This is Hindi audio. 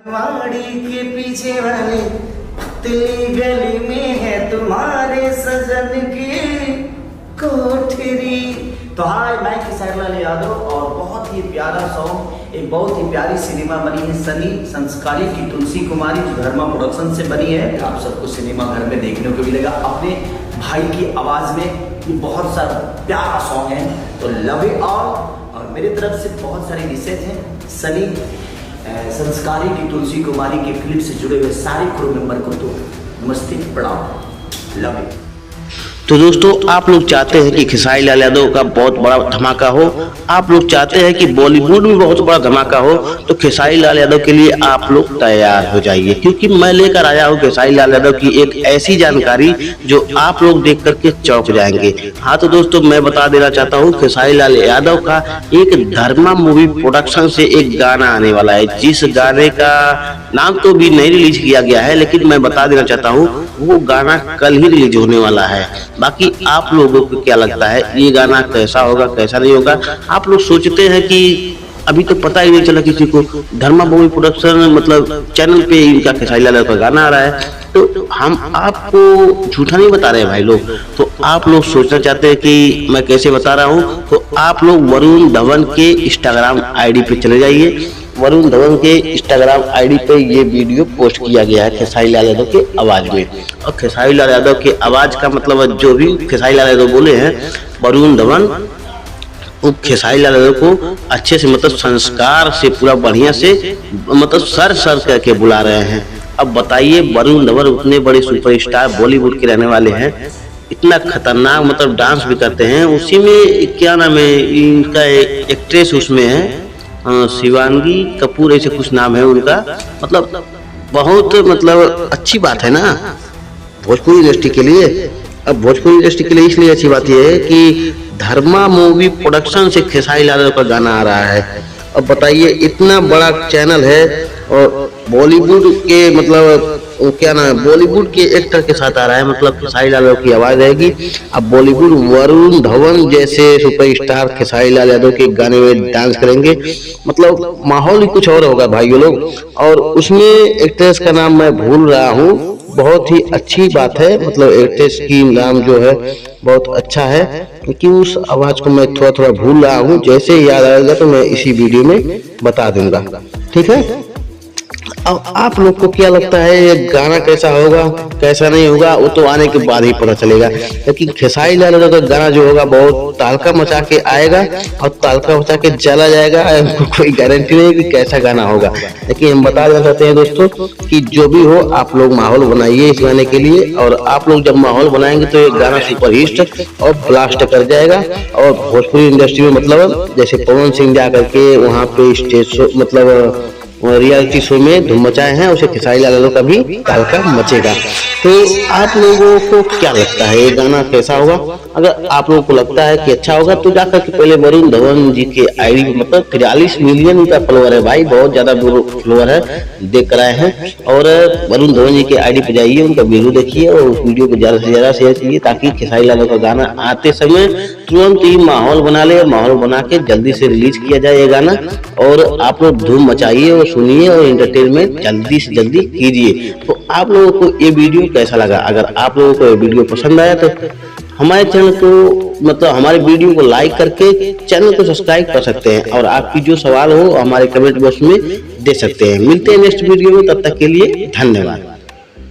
वाड़ी के पीछे वाले पतली गली में है तुम्हारे सजन की कोठरी। तो हाय, मैं खेसारी लाल यादव और बहुत ही प्यारा सॉन्ग, एक बहुत ही प्यारी सिनेमा बनी है सनी संस्कारी की तुलसी कुमारी जो धर्मा प्रोडक्शन से बनी है। आप सबको सिनेमा घर में देखने को मिलेगा अपने भाई की आवाज़ में। ये बहुत सारा प्यारा सॉन्ग है, तो लव इट ऑल। और मेरी तरफ से बहुत सारे विशेष हैं सनी संस्कारी की तुलसी कुमारी के फिल्म से जुड़े हुए सारे क्रू मेंबर को तो नमस्ते, प्रणाम, लव इट। तो दोस्तों, आप लोग चाहते हैं कि खेसारी लाल यादव का बहुत बड़ा धमाका हो, आप लोग चाहते हैं कि बॉलीवुड में बहुत बड़ा धमाका हो, तो खेसारी लाल यादव के लिए आप लोग तैयार हो जाइए, क्योंकि मैं लेकर आया हूँ खेसारी लाल यादव की एक ऐसी जानकारी जो आप लोग देख करके चौंक जाएंगे। हाँ तो दोस्तों, मैं बता देना चाहता हूँ खेसारी लाल यादव का एक धर्मा मूवी प्रोडक्शन से एक गाना आने वाला है, जिस गाने का नाम तो भी नहीं रिलीज किया गया है, लेकिन मैं बता देना चाहता हूँ वो गाना कल ही रिलीज होने वाला है। बाकी आप लोगों को क्या लगता है ये गाना कैसा होगा कैसा नहीं होगा? आप लोग सोचते हैं कि अभी तो पता ही नहीं चला किसी को, धर्मा मूवी प्रोडक्शन मतलब चैनल पे इनका खेसारी लाल का गाना आ रहा है, तो हम आपको झूठा नहीं बता रहे हैं भाई लोग। तो आप लोग सोचना चाहते हैं कि मैं कैसे बता रहा हूँ, तो आप लोग वरुण धवन के इंस्टाग्राम आईडी पे चले जाइए। वरुण धवन के इंस्टाग्राम आईडी पे ये वीडियो पोस्ट किया गया है खेसारी लाल यादव के आवाज में। और खेसारी लाल यादव के आवाज का मतलब जो भी खेसारी लाल यादव बोले हैं वरुण धवन, वो खेसारी लाल यादव को अच्छे से मतलब संस्कार से पूरा बढ़िया से मतलब सर करके बुला रहे हैं। अब बताइए, वरुण धवन उतने बड़े सुपरस्टार बॉलीवुड के रहने वाले हैं, इतना खतरनाक मतलब डांस भी करते हैं, उसी में क्या नाम है इनका एक्ट्रेस उसमें है शिवांगी कपूर ऐसे कुछ नाम है उनका। मतलब बहुत मतलब अच्छी बात है ना भोजपुरी इंडस्ट्री के लिए। अब भोजपुरी इंडस्ट्री के लिए इसलिए अच्छी बात यह है कि धर्मा मूवी प्रोडक्शन से खेसारी लाल का गाना आ रहा है। अब बताइए, इतना बड़ा चैनल है और बॉलीवुड के मतलब क्या नाम है बॉलीवुड के एक्टर के साथ आ रहा है, मतलब खेसारी लाल यादव की आवाज रहेगी। अब बॉलीवुड वरुण धवन जैसे सुपरस्टार खेसारी लाल यादव के गाने में डांस करेंगे, मतलब माहौल ही कुछ और होगा भाइयों लोग। और उसमें एक्ट्रेस का नाम मैं भूल रहा हूँ, बहुत ही अच्छी बात है, मतलब एक्ट्रेस की नाम जो है बहुत अच्छा है, क्योंकि उस आवाज को मैं थोड़ा थोड़ा भूल रहा हूँ। जैसे याद आएगा तो मैं इसी वीडियो में बता दूंगा, ठीक है। अब आप लोग को क्या लगता है ये गाना कैसा होगा कैसा नहीं होगा, वो तो आने के बाद ही पता चलेगा। लेकिन खेसारी लाल यादव का गाना जो होगा बहुत तहलका मचा के आएगा और तहलका मचा के चला जाएगा। कोई गारंटी नहीं कि कैसा गाना होगा, लेकिन हम बता देना चाहते हैं दोस्तों कि जो भी हो आप लोग माहौल बनाइए इस गाने के लिए। और आप लोग जब माहौल बनाएंगे तो ये गाना सुपर हिट और ब्लास्ट कर जाएगा। और भोजपुरी इंडस्ट्री में मतलब जैसे पवन सिंह जा करके वहाँ पे स्टेज शो मतलब रियलिटी शो में धूम मचाए हैं, उसे खेसारी लाल यादव का भी तहलका मचेगा। तो आप लोगों को क्या लगता है ये गाना कैसा होगा? अगर आप लोगों को लगता है कि अच्छा होगा तो जाकर के पहले वरुण धवन जी के आईडी मतलब 43 मिलियन का फॉलोअर है भाई, बहुत ज्यादा फॉलोअर है, देख कर आए हैं। और वरुण धवन जी के आईडी पे जाइए, उनका वीडियो देखिए और उस वीडियो को ज्यादा से ज्यादा शेयर कीजिए, ताकि खेसारी लाल का गाना आते समय तुरंत ही माहौल बना ले, माहौल बना के जल्दी से रिलीज किया जाए ये गाना। और आप लोग धूम मचाइए और सुनिए और एंटरटेनमेंट जल्दी से जल्दी कीजिए। तो आप लोगों को ये वीडियो कैसा लगा? अगर आप लोगों को ये वीडियो पसंद आया तो हमारे चैनल को मतलब हमारे वीडियो को लाइक करके चैनल को सब्सक्राइब कर सकते हैं, और आपकी जो सवाल हो हमारे कमेंट बॉक्स में दे सकते हैं। मिलते हैं नेक्स्ट वीडियो में, तब तक के लिए धन्यवाद।